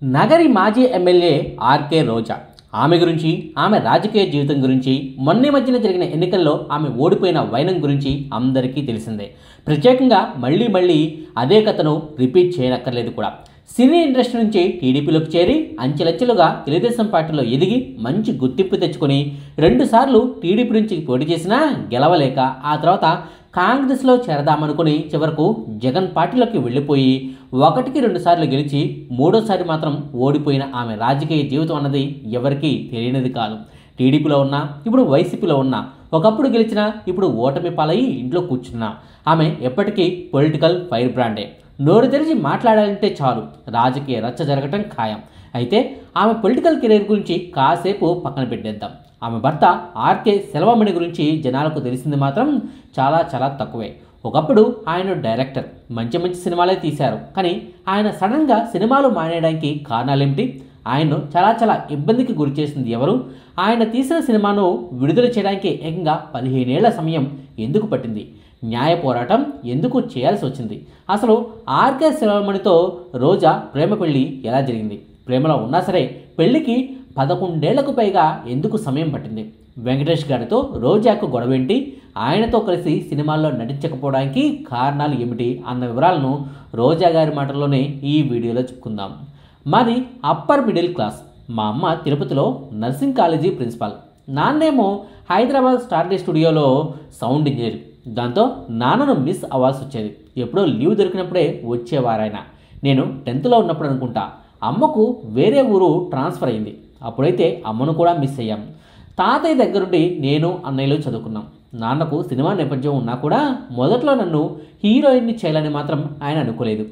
నగరి మాజీ MLA RK రోజా. ఆమె గురించి, ఆమె రాజకీయ జీవితం గురించి, మొన్న మధ్యన జరిగిన ఎన్నికల్లో ఆమె ఓడిపోయిన వైనం గురించి అందరికీ తెలిసిందే. ప్రత్యేకంగా మళ్ళీ అదే కథను రిపీట్ చేయనక్కర్లేదు కూడా. సినీ ఇండస్ట్రీ నుంచి టీడీపీలోకి చేరి అంచెలంచెలుగా తెలుగుదేశం పార్టీలో ఎదిగి మంచి గుర్తింపు తెచ్చుకొని 2 సార్లు టీడీపీ నుంచి పోటీ చేసినా గెలవలేక ఆ తర్వాత కాంగ్రెస్లో చేరదామనుకుని చివరకు జగన్ పార్టీలోకి వెళ్ళిపోయి 1-2 సార్లు గెలిచి 3వ మాత్రం ఓడిపోయిన ఆమె రాజకీయ జీవితం అన్నది ఎవరికీ తెలియనిది కాదు. టీడీపీలో ఉన్నా, ఇప్పుడు వైసీపీలో ఉన్నా, ఒకప్పుడు గెలిచినా ఇప్పుడు ఓటమి పాలయ్యి ఇంట్లో కూర్చున్నా ఆమె ఎప్పటికీ పొలిటికల్ ఫైర్ బ్రాండే. నోరు తెరిచి మాట్లాడాలంటే చాలు రాజకీయ రచ్చ జరగటం ఖాయం. అయితే ఆమె పొలిటికల్ కెరీర్ గురించి కాసేపు పక్కన పెట్టేద్దాం. ఆమె భర్త ఆర్కే సెల్వమణి గురించి జనాలకు తెలిసింది మాత్రం చాలా తక్కువే. ఒకప్పుడు ఆయన డైరెక్టర్, మంచి సినిమాలే తీశారు. కానీ ఆయన సడన్గా సినిమాలు మానేయడానికి కారణాలేమిటి? ఆయన్ను చాలా ఇబ్బందికి గురి చేసింది ఎవరు? ఆయన తీసిన సినిమాను విడుదల చేయడానికి ఏకంగా 15 ఏళ్ల సమయం ఎందుకు పట్టింది? న్యాయ పోరాటం ఎందుకు చేయాల్సి వచ్చింది? అసలు ఆర్కే సెల్వమణితో రోజా ప్రేమ పెళ్లి ఎలా జరిగింది? ప్రేమలో ఉన్నా సరే పెళ్లికి 11 ఏళ్లకు పైగా ఎందుకు సమయం పట్టింది? వెంకటేష్ గారితో రోజాకు గొడవేంటి? ఆయనతో కలిసి సినిమాల్లో నటించకపోవడానికి కారణాలు ఏమిటి అన్న వివరాలను రోజా గారి మాటల్లోనే ఈ వీడియోలో చెప్పుకుందాం. మాది అప్పర్ మిడిల్ క్లాస్. మా అమ్మ తిరుపతిలో నర్సింగ్ కాలేజీ ప్రిన్సిపాల్, నాన్నేమో హైదరాబాద్ స్టార్డే స్టూడియోలో సౌండ్ ఇంజనీర్. దాంతో నాన్నను మిస్ అవ్వాల్సి వచ్చేది. ఎప్పుడో లీవ్ దొరికినప్పుడే వచ్చేవారాయన. నేను 10th ఉన్నప్పుడు అనుకుంటా అమ్మకు వేరే ఊరు ట్రాన్స్ఫర్ అయింది. అప్పుడైతే అమ్మను కూడా మిస్ అయ్యాం. తాతయ్య దగ్గరుండి నేను అన్నయ్యలు చదువుకున్నాం. నాన్నకు సినిమా నేపథ్యం ఉన్నా కూడా మొదట్లో నన్ను హీరోయిన్ని చేయాలని మాత్రం ఆయన అనుకోలేదు.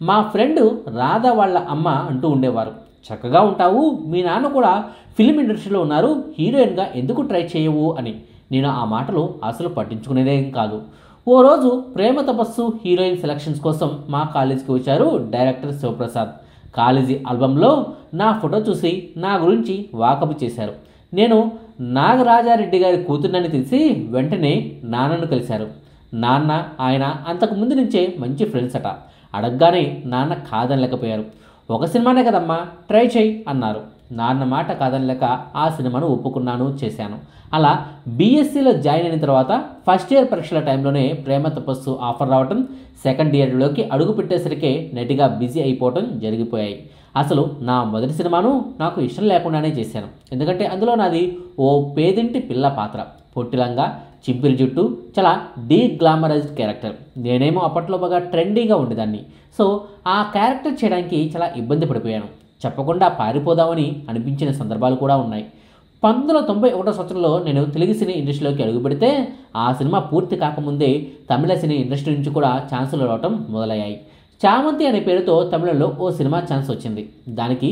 మా ఫ్రెండ్ రాధా వాళ్ళ అమ్మ అంటూ ఉండేవారు, చక్కగా ఉంటావు, మీ నాన్న కూడా ఫిలిం ఇండస్ట్రీలో ఉన్నారు, హీరోయిన్గా ఎందుకు ట్రై చేయవు అని. నేను ఆ మాటలు అసలు పట్టించుకునేదేం కాదు. ఓ రోజు ప్రేమ తపస్సు హీరోయిన్ సెలక్షన్స్ కోసం మా కాలేజీకి వచ్చారు డైరెక్టర్ శివప్రసాద్. కాలేజీ ఆల్బంలో నా ఫోటో చూసి నా గురించి వాకపు చేశారు. నేను నాగరాజారెడ్డి గారి కూతుర్నని తెలిసి వెంటనే నాన్నను కలిశారు. నాన్న ఆయన అంతకు ముందు నుంచే మంచి ఫ్రెండ్స్ అట. అడగగానే నాన్న కాదనలేకపోయారు. ఒక సినిమానే కదమ్మా, ట్రై చేయి అన్నారు. నాన్న మాట కాదనలేక ఆ సినిమాను ఒప్పుకున్నాను, చేశాను. అలా బీఎస్సీలో జాయిన్ అయిన తర్వాత ఫస్ట్ ఇయర్ పరీక్షల టైంలోనే ప్రేమ తపస్సు ఆఫర్ రావటం, సెకండ్ ఇయర్లోకి అడుగు పెట్టేసరికి నెట్గా బిజీ అయిపోవటం జరిగిపోయాయి. అసలు నా మొదటి సినిమాను నాకు ఇష్టం లేకుండానే చేశాను. ఎందుకంటే అందులో నాది ఓ పేదింటి పిల్ల పాత్ర. పొట్టిలంగా, చింపిరి జుట్టు, చాలా గ్లామరైజ్డ్ క్యారెక్టర్. నేనేమో అప్పట్లో బాగా ట్రెండీగా ఉండేదాన్ని. సో ఆ క్యారెక్టర్ చేయడానికి చాలా ఇబ్బంది పడిపోయాను. చెప్పకుండా పారిపోదామని అనిపించిన సందర్భాలు కూడా ఉన్నాయి. 1991 నేను తెలుగు సినీ ఇండస్ట్రీలోకి అడుగుపెడితే ఆ సినిమా పూర్తి కాకముందే తమిళ సినీ ఇండస్ట్రీ నుంచి కూడా ఛాన్సులు రావటం మొదలయ్యాయి. చామంతి అనే పేరుతో తమిళంలో ఓ సినిమా ఛాన్స్ వచ్చింది. దానికి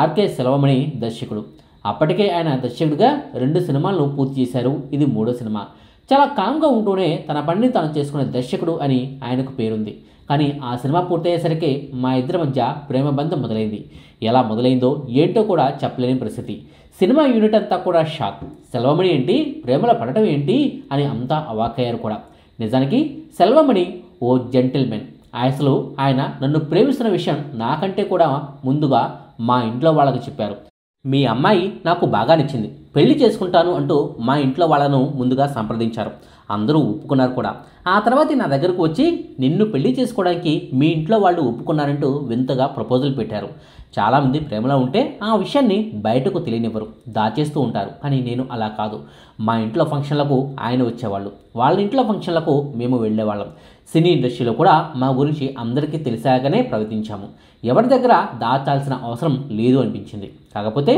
ఆర్కే సెల్వమణి దర్శకుడు. అప్పటికే ఆయన దర్శకుడిగా 2 సినిమాలను పూర్తి చేశారు. ఇది 3వ సినిమా. చాలా కామ్గా ఉంటూనే తన పనిని తాను చేసుకునే దర్శకుడు అని ఆయనకు పేరుంది. కానీ ఆ సినిమా పూర్తయ్యేసరికి మా ఇద్దరి మధ్య ప్రేమ బంధం మొదలైంది. ఎలా మొదలైందో ఏంటో కూడా చెప్పలేని పరిస్థితి. సినిమా యూనిట్ అంతా కూడా షాక్. సెల్వమణి ఏంటి, ప్రేమలో పడటం ఏంటి అని అంతా అవాక్కయ్యారు కూడా. నిజానికి సెల్వమణి ఓ జెంటిల్మెన్. అసలు ఆయన నన్ను ప్రేమిస్తున్న విషయం నాకంటే కూడా ముందుగా మా ఇంట్లో వాళ్ళకి చెప్పారు. మీ అమ్మాయి నాకు బాగా నచ్చింది, పెళ్లి చేసుకుంటాను అంటూ మా ఇంట్లో వాళ్ళను ముందుగా సంప్రదించారు. అందరూ ఒప్పుకున్నారు కూడా. ఆ తర్వాత నా దగ్గరకు వచ్చి నిన్ను పెళ్లి చేసుకోవడానికి మీ ఇంట్లో వాళ్ళు ఒప్పుకున్నారంటూ వింతగా ప్రపోజల్ పెట్టారు. చాలామంది ప్రేమలో ఉంటే ఆ విషయాన్ని బయటకు తెలియనివ్వరు, దాచేస్తూ ఉంటారు. కానీ నేను అలా కాదు. మా ఇంట్లో ఫంక్షన్లకు ఆయన వచ్చేవాళ్ళు, వాళ్ళ ఇంట్లో ఫంక్షన్లకు మేము వెళ్ళేవాళ్ళం. సినీ ఇండస్ట్రీలో కూడా మా గురించి అందరికీ తెలిసాకనే ప్రవర్తించాము. ఎవరి దగ్గర దాచాల్సిన అవసరం లేదు అనిపించింది. కాకపోతే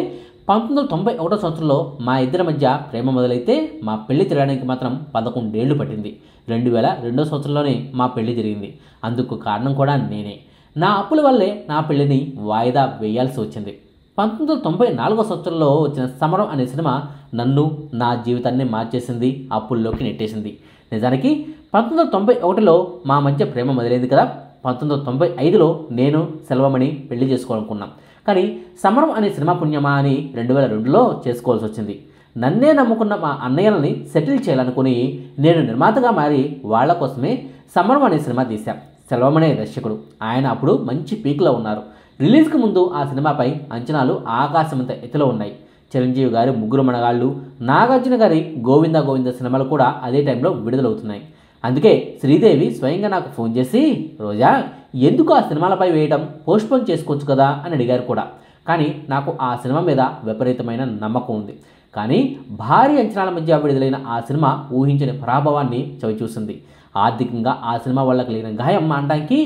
1991 మా ఇద్దరి మధ్య ప్రేమ మొదలైతే మా పెళ్లి తిరగడానికి మాత్రం 11 ఏళ్లు పట్టింది. 2002 మా పెళ్లి జరిగింది. అందుకు కారణం కూడా నేనే. నా అప్పుల వల్లే నా పెళ్లిని వాయిదా వేయాల్సి వచ్చింది. 1994 వచ్చిన సమరం అనే సినిమా నన్ను, నా జీవితాన్ని మార్చేసింది, అప్పుల్లోకి నెట్టేసింది. నిజానికి 1991 మా మధ్య ప్రేమ మొదలైంది కదా. 1995 నేను సెల్వమణి పెళ్లి చేసుకోవాలనుకున్నాం. కానీ సమరం అనే సినిమా పుణ్యమా అని 2002 చేసుకోవాల్సి వచ్చింది. నన్నే నమ్ముకున్న మా అన్నయ్యలని సెటిల్ చేయాలనుకుని నేను నిర్మాతగా మారి వాళ్ళ కోసమే సమరం అనే సినిమా తీశాం. సెల్వమణి దర్శకుడు. ఆయన అప్పుడు మంచి పీక్లో ఉన్నారు. రిలీజ్కి ముందు ఆ సినిమాపై అంచనాలు ఆకాశమంత ఎత్తులో ఉన్నాయి. చిరంజీవి గారి ముగ్గురు మనగాళ్ళు, నాగార్జున గారి గోవింద గోవింద సినిమాలు కూడా అదే టైంలో విడుదలవుతున్నాయి. అందుకే శ్రీదేవి స్వయంగా నాకు ఫోన్ చేసి, రోజా ఎందుకు ఆ సినిమాలపై వేయడం పోస్ట్పోన్ చేసుకోవచ్చు కదా అని అడిగారు కూడా. కానీ నాకు ఆ సినిమా మీద విపరీతమైన నమ్మకం ఉంది. కానీ భారీ అంచనాల మధ్య విడుదలైన ఆ సినిమా ఊహించని పరాభవాన్ని చవిచూసింది. ఆర్థికంగా ఆ సినిమా వల్ల కలిగిన గాయం అనడానికి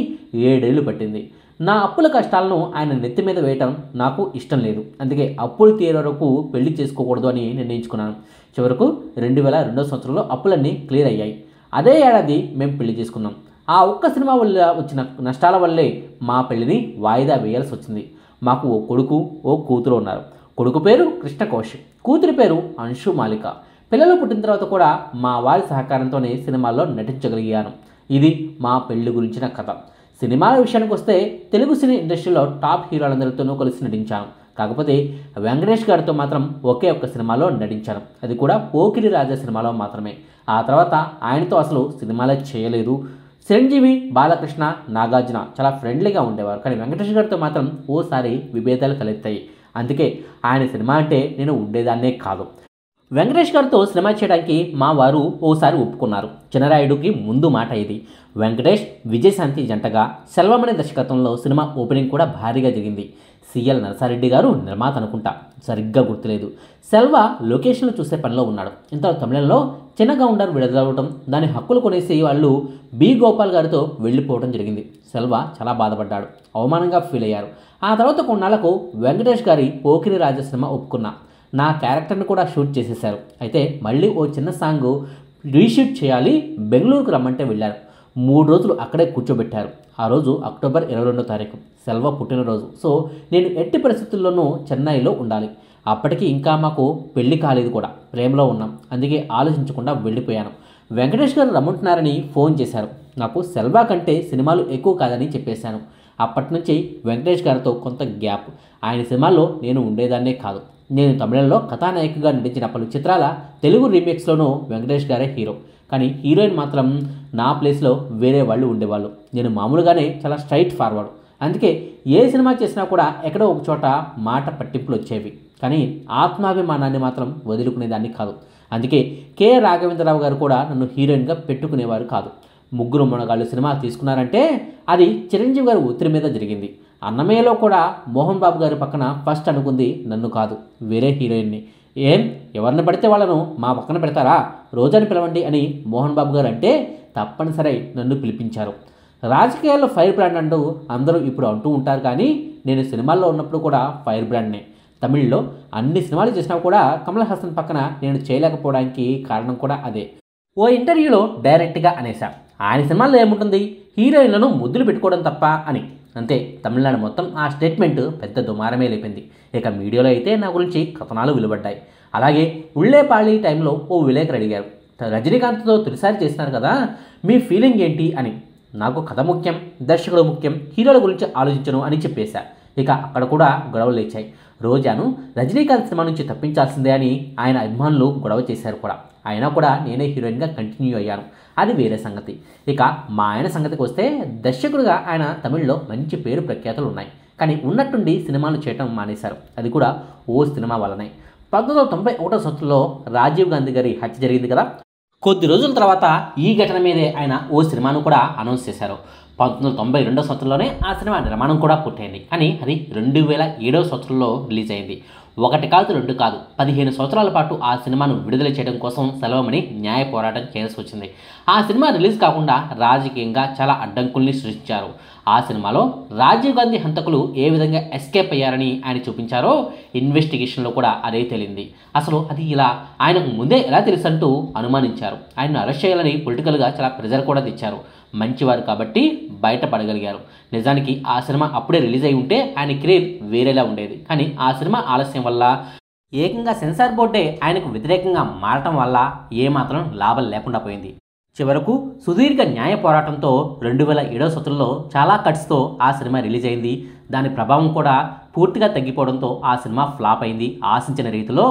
7 ఏళ్లు పట్టింది. నా అప్పుల కష్టాలను ఆయన నెత్తి మీద వేయటం నాకు ఇష్టం లేదు. అందుకే అప్పులు తీరే వరకు పెళ్లి చేసుకోకూడదు అని నిర్ణయించుకున్నాను. చివరకు 2002 సంవత్సరంలో అప్పులన్నీ క్లియర్ అయ్యాయి. అదే ఏడాది మేము పెళ్లి చేసుకున్నాం. ఆ ఒక్క సినిమా వల్ల వచ్చిన నష్టాల వల్లే మా పెళ్లిని వాయిదా వేయాల్సి వచ్చింది. మాకు ఓ కొడుకు, ఓ కూతురు ఉన్నారు. కొడుకు పేరు కృష్ణ కౌశిక్, కూతురి పేరు అంశు మాలిక. పిల్లలు పుట్టిన తర్వాత కూడా మా వారి సహకారంతోనే సినిమాల్లో నటించగలిగాను. ఇది మా పెళ్లి గురించిన కథ. సినిమాల విషయానికి వస్తే తెలుగు సినీ ఇండస్ట్రీలో టాప్ హీరోలందరితోనూ కలిసి నటించాను. కాకపోతే వెంకటేష్ గారితో మాత్రం ఒకే ఒక్క సినిమాలో నటించాను. అది కూడా పోకిరి రాజా సినిమాలో మాత్రమే. ఆ తర్వాత ఆయనతో అసలు సినిమాలే చేయలేదు. చిరంజీవి, బాలకృష్ణ, నాగార్జున చాలా ఫ్రెండ్లీగా ఉండేవారు. కానీ వెంకటేష్ గారితో మాత్రం ఓసారి విభేదాలు తలెత్తాయి. అందుకే ఆయన సినిమా అంటే నేను ఉండేదాన్నే కాదు. వెంకటేష్ గారితో సినిమా చేయడానికి మా వారు ఓసారి ఒప్పుకున్నారు. చిన్నరాయుడుకి ముందు మాట ఇది. వెంకటేష్, విజయశాంతి జంటగా సెల్వమణి దర్శకత్వంలో సినిమా ఓపెనింగ్ కూడా భారీగా జరిగింది. సిఎల్ నరసారెడ్డి గారు నిర్మాత అనుకుంటా, సరిగ్గా గుర్తులేదు. సెల్వ లొకేషన్లు చూసే పనిలో ఉన్నాడు. ఇంతలో తమిళంలో చిన్న గౌండర్ విడుదలవడం, దాని హక్కులు కొనేసి వాళ్ళు బి గోపాల్ గారితో వెళ్ళిపోవడం జరిగింది. సెల్వ చాలా బాధపడ్డాడు, అవమానంగా ఫీల్ అయ్యారు. ఆ తర్వాత కొన్నాళ్లకు వెంకటేష్ గారి పోకిరి రాజా సినిమా ఒప్పుకున్నా. నా క్యారెక్టర్ని కూడా షూట్ చేసేశారు. అయితే మళ్ళీ ఓ చిన్న సాంగ్ రీషూట్ చేయాలి, బెంగళూరుకు రమ్మంటే వెళ్ళారు. 3 రోజులు అక్కడే కూర్చోబెట్టారు. ఆ రోజు అక్టోబర్ 22వ తారీఖు, సెల్వ పుట్టినరోజు. సో నేను ఎట్టి పరిస్థితుల్లోనూ చెన్నైలో ఉండాలి. అప్పటికి ఇంకా మాకు పెళ్లి కాలేదు కూడా, ప్రేమలో ఉన్నాం. అందుకే ఆలోచించకుండా వెళ్ళిపోయాను. వెంకటేష్ గారు రమ్మంటున్నారని ఫోన్ చేశారు. నాకు సెల్వా కంటే సినిమాలు ఎక్కువ కాదని చెప్పేశాను. అప్పటి నుంచి వెంకటేష్ గారితో కొంత గ్యాప్. ఆయన సినిమాల్లో నేను ఉండేదాన్నే కాదు. నేను తమిళంలో కథానాయకుగా నటించిన పలు చిత్రాల తెలుగు రీమేక్స్లోనూ వెంకటేష్ గారే హీరో. కానీ హీరోయిన్ మాత్రం నా ప్లేస్లో వేరే వాళ్ళు ఉండేవాళ్ళు. నేను మామూలుగానే చాలా స్ట్రైట్ ఫార్వర్డ్. అందుకే ఏ సినిమా చేసినా కూడా ఎక్కడో ఒక చోట మాట పట్టింపులు వచ్చేవి. కానీ ఆత్మాభిమానాన్ని మాత్రం వదులుకునేదాన్ని కాదు. అందుకే కె రాఘవేంద్రరావు గారు కూడా నన్ను హీరోయిన్గా పెట్టుకునేవారు కాదు. ముగ్గురు మనగాళ్ళు సినిమా తీసుకున్నారంటే అది చిరంజీవి గారి ఒత్తిడి మీద జరిగింది. అన్నమయ్యలో కూడా మోహన్ బాబు గారి పక్కన ఫస్ట్ అనుకుంది నన్ను కాదు, వేరే హీరోయిన్ని. ఏం ఎవరిని పడితే వాళ్ళను మా పక్కన పెడతారా, రోజాని పిలవండి అని మోహన్ బాబు గారు అంటే తప్పనిసరి నన్ను పిలిపించారు. రాజకీయాల్లో ఫైర్ బ్రాండ్ అంటూ అందరూ ఇప్పుడు అంటూ ఉంటారు. కానీ నేను సినిమాల్లో ఉన్నప్పుడు కూడా ఫైర్ బ్రాండ్నే. తమిళ్లో అన్ని సినిమాలు చేసినా కూడా కమల్ హాసన్ పక్కన నేను చేయలేకపోవడానికి కారణం కూడా అదే. ఓ ఇంటర్వ్యూలో డైరెక్ట్గా అనేసా, ఆయన సినిమాల్లో ఏముంటుంది, హీరోయిన్లను ముద్దులు పెట్టుకోవడం తప్ప అని. అంతే, తమిళనాడు మొత్తం ఆ స్టేట్మెంట్ పెద్ద దుమారమే లేపింది. ఇక మీడియాలో అయితే నా గురించి కథనాలు వెలువడ్డాయి. అలాగే ఉళ్ళేపాళి టైంలో ఓ విలేకరు అడిగారు, రజనీకాంత్తో తొలిసారి చేసినారు కదా, మీ ఫీలింగ్ ఏంటి అని. నాకు కథ ముఖ్యం, దర్శకుడు ముఖ్యం, హీరోల గురించి ఆలోచించను అని చెప్పేశా. ఇక అక్కడ కూడా గొడవలు లేచాయి. రోజాను రజనీకాంత్ సినిమా నుంచి తప్పించాల్సిందే అని ఆయన అభిమానులు గొడవ చేశారు కూడా. అయినా కూడా నేనే హీరోయిన్గా కంటిన్యూ అయ్యాను. అది వేరే సంగతి. ఇక మా ఆయన సంగతికి వస్తే దర్శకుడిగా ఆయన తమిళ్లో మంచి పేరు ప్రఖ్యాతులు ఉన్నాయి. కానీ ఉన్నట్టుండి సినిమాలు చేయటం మానేశారు. అది కూడా ఓ సినిమా వల్లనే. 1991 సంవత్సరంలో రాజీవ్ గాంధీ గారి హత్య జరిగింది కదా, కొద్ది రోజుల తర్వాత ఈ ఘటన మీదే ఆయన ఓ సినిమాను కూడా అనౌన్స్ చేశారు. 1992 సంవత్సరంలోనే ఆ సినిమా నిర్మాణం కూడా పూర్తయింది. కానీ అది 2007 సంవత్సరంలో రిలీజ్ అయింది. 1 కాదు 2 కాదు 15 సంవత్సరాల పాటు ఆ సినిమాను విడుదల చేయడం కోసం సెలవుమణి న్యాయ పోరాటం చేయాల్సి వచ్చింది. ఆ సినిమా రిలీజ్ కాకుండా రాజకీయంగా చాలా అడ్డంకుల్ని సృష్టించారు. ఆ సినిమాలో రాజీవ్ గాంధీ హంతకులు ఏ విధంగా ఎస్కేప్ అయ్యారని ఆయన చూపించారో ఇన్వెస్టిగేషన్లో కూడా అదే తేలింది. అసలు అది ఇలా ఆయనకు ముందే ఎలా తెలుసంటూ అనుమానించారు. ఆయన్ను అరెస్ట్ చేయాలని పొలిటికల్గా చాలా ప్రెజర్ కూడా తెచ్చారు. మంచివారు కాబట్టి బయటపడగలిగారు. నిజానికి ఆ సినిమా అప్పుడే రిలీజ్ అయి ఉంటే ఆయన కెరీర్ వేరేలా ఉండేది. కానీ ఆ సినిమా ఆలస్యం వల్ల, ఏకంగా సెన్సార్ బోర్డే ఆయనకు వ్యతిరేకంగా మారటం వల్ల ఏమాత్రం లాభం లేకుండా పోయింది. చివరకు సుదీర్ఘ న్యాయ పోరాటంతో 2007 సంవత్సరంలో చాలా కట్స్తో ఆ సినిమా రిలీజ్ అయింది. దాని ప్రభావం కూడా పూర్తిగా తగ్గిపోవడంతో ఆ సినిమా ఫ్లాప్ అయింది, ఆశించిన రీతిలో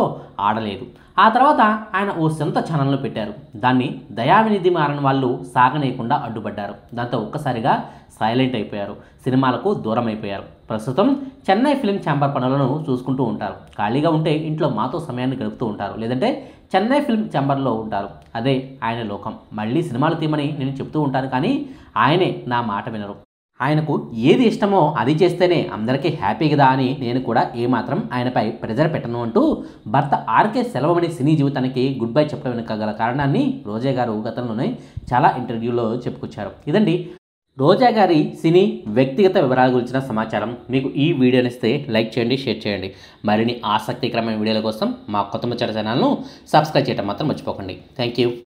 ఆడలేదు. ఆ తర్వాత ఆయన ఓ సొంత ఛానల్ను పెట్టారు. దాన్ని దయావినిధి మారని వాళ్ళు సాగనేయకుండా అడ్డుపడ్డారు. దాంతో ఒక్కసారిగా సైలెంట్ అయిపోయారు, సినిమాలకు దూరం అయిపోయారు. ప్రస్తుతం చెన్నై ఫిల్మ్ ఛాంబర్ పనులను చూసుకుంటూ ఉంటారు. ఖాళీగా ఉంటే ఇంట్లో మాతో సమయాన్ని గడుపుతూ ఉంటారు, లేదంటే చెన్నై ఫిల్మ్ ఛాంబర్లో ఉంటారు. అదే ఆయన లోకం. మళ్ళీ సినిమాలు తీయమని నేను చెప్తూ ఉంటాను, కానీ ఆయనే నా మాట వినరు. ఆయనకు ఏది ఇష్టమో అది చేస్తేనే అందరికీ హ్యాపీ కదా అని నేను కూడా ఏమాత్రం ఆయనపై ప్రెజర్ పెట్టను అంటూ భర్త ఆర్కే సెల్వమణి సినీ జీవితానికి గుడ్ బై చెప్పడం వెనుక గల కారణాన్ని రోజా గారు గతంలోనే చాలా ఇంటర్వ్యూలో చెప్పుకొచ్చారు. ఇదండి రోజా గారి సినీ వ్యక్తిగత వివరాల గురించిన సమాచారం. మీకు ఈ వీడియోని ఇస్తే లైక్ చేయండి, షేర్ చేయండి. మరిన్ని ఆసక్తికరమైన వీడియోల కోసం మా కొత్త ముచ్చట ఛానల్ను సబ్స్క్రైబ్ చేయడం మాత్రం మర్చిపోకండి. Thank you.